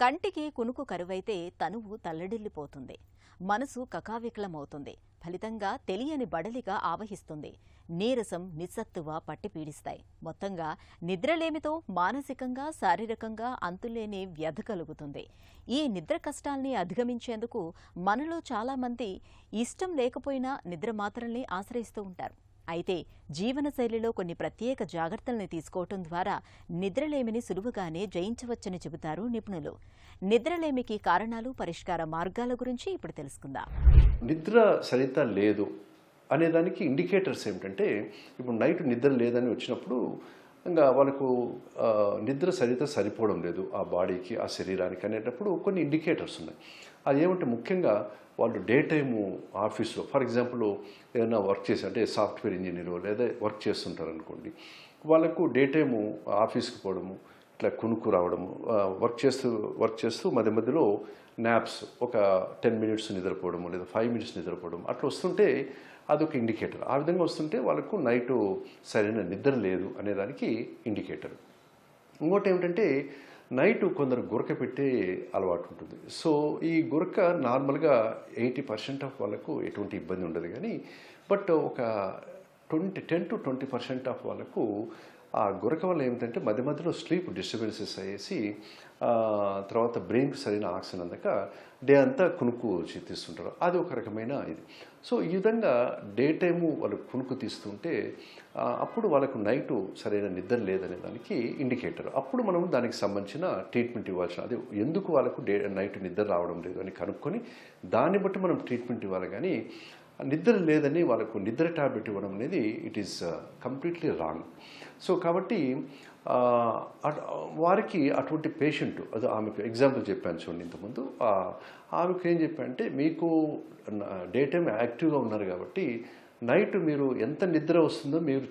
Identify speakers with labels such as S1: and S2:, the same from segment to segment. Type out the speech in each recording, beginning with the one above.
S1: కంటికి కునుకు కరువైతే తనువు తల్లడిల్లిపోతుంది. మనసు కకావికలమవుతుంది. ఫలితంగా తెలియని బడలిగా ఆవహిస్తుంది. నీరసం, నిస్సత్తువ పట్టి పీడిస్తాయి. మొత్తంగా నిద్రలేమితో మానసికంగా, శారీరకంగా అంతులేని వ్యధ కలుగుతుంది. ఈ నిద్ర కష్టాల్ని అధిగమించేందుకు మనలో చాలామంది ఇష్టం లేకపోయినా నిద్ర మాత్రల్ని ఆశ్రయిస్తూ ఉంటారు. అయితే జీవనశైలిలో కొన్ని ప్రత్యేక జాగ్రత్తల్ని తీసుకోవటం ద్వారా నిద్రలేమిని సులువుగానే జయించవచ్చని చెబుతారు నిపుణులు. నిద్రలేమికి కారణాలు, పరిష్కార మార్గాల గురించి ఇప్పుడు తెలుసుకుందాం.
S2: నిద్ర సరిగ్గా లేదు అనేదానికి ఇండికేటర్స్ ఏమిటంటే, ఇప్పుడు నైట్ నిద్ర లేదని వచ్చినప్పుడు ఇంకా వాళ్ళకు నిద్ర సరిపోవడం లేదు ఆ బాడీకి, ఆ శరీరానికి అనేటప్పుడు కొన్ని ఇండికేటర్స్ ఉన్నాయి. అది ఏమంటే ముఖ్యంగా వాళ్ళు డే టైము ఆఫీస్లో ఫర్ ఎగ్జాంపుల్ ఏదైనా వర్క్ చేసి అంటే సాఫ్ట్వేర్ ఇంజనీరు లేదా వర్క్ చేస్తుంటారు అనుకోండి, వాళ్ళకు డే టైము ఆఫీస్కి పోవడము, ఇట్లా కునుకు రావడము, వర్క్ చేస్తూ మధ్య మధ్యలో నాప్స్ ఒక 10 మినిట్స్ నిద్రపోవడము లేదా 5 మినిట్స్ నిద్రపోవడం అట్లా వస్తుంటే అదొక ఇండికేటర్. ఆ విధంగా వస్తుంటే వాళ్ళకు నైటు సరైన నిద్ర లేదు అనేదానికి ఇండికేటర్. ఇంకోటి ఏమిటంటే నైటు కొందరు గురక పెట్టే అలవాటు ఉంటుంది. సో ఈ గురక నార్మల్గా 80% ఆఫ్ వాళ్ళకు ఎటువంటి ఇబ్బంది ఉండదు, కానీ బట్ ఒక 10-20% ఆఫ్ వాళ్ళకు ఆ గురక వల్ల ఏమిటంటే మధ్య మధ్యలో స్లీప్ డిస్టర్బెన్సెస్ అయ్యేసి తర్వాత బ్రెయిన్కి సరైన ఆక్సిజన్ అందక డే అంతా కునుకు తీస్తుంటారు. అది ఒక రకమైన ఇది. సో ఈ విధంగా డే టైము వాళ్ళు కునుకు తీస్తుంటే అప్పుడు వాళ్ళకు నైటు సరైన నిద్ర లేదనే దానికి ఇండికేటర్. అప్పుడు మనం దానికి సంబంధించిన ట్రీట్మెంట్ ఇవ్వాల్సిన, అది ఎందుకు వాళ్ళకు నైట్ నిద్ర రావడం లేదు అని కనుక్కొని దాన్ని బట్టి మనం ట్రీట్మెంట్ ఇవ్వాలి. కానీ నిద్ర లేదని వాళ్ళకు నిద్ర టాబ్లెట్ ఇవ్వడం అనేది it is completely wrong. So కాబట్టి వారికి అటువంటి పేషెంట్, అది ఆమెకు ఎగ్జాంపుల్ చెప్పాను చూడండి ఇంతకుముందు, ఆమెకు ఏం చెప్పానంటే, మీకు డే టైం యాక్టివ్గా ఉన్నారు కాబట్టి నైట్ మీరు ఎంత నిద్ర వస్తుందో మీరు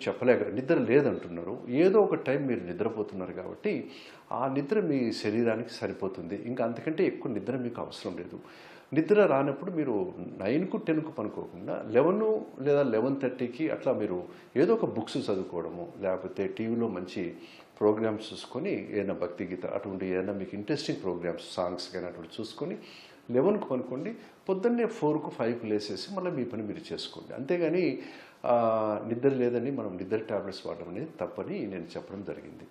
S2: నిద్ర లేదంటున్నారు, ఏదో ఒక టైం మీరు నిద్రపోతున్నారు కాబట్టి ఆ నిద్ర మీ శరీరానికి సరిపోతుంది. ఇంకా అంతకంటే ఎక్కువ నిద్ర మీకు అవసరం లేదు. నిద్ర రానప్పుడు మీరు 9కు 10కు పనుకోకుండా 11 లేదా 11:30కి అట్లా మీరు ఏదో ఒక బుక్స్ చదువుకోవడము, లేకపోతే టీవీలో మంచి ప్రోగ్రామ్స్ చూసుకొని ఏదైనా భక్తి గీత అటువంటి ఏదైనా మీకు ఇంట్రెస్టింగ్ ప్రోగ్రామ్స్, సాంగ్స్ కానీ అటువంటి చూసుకొని 11కు పనుకోండి. పొద్దున్నే 4కు 5కు లేసేసి మళ్ళీ మీ పని మీరు చేసుకోండి. అంతేగాని నిద్ర లేదని మనం నిద్ర టాబ్లెట్స్ వాడడం అనేది తప్పని నేను చెప్పడం జరిగింది.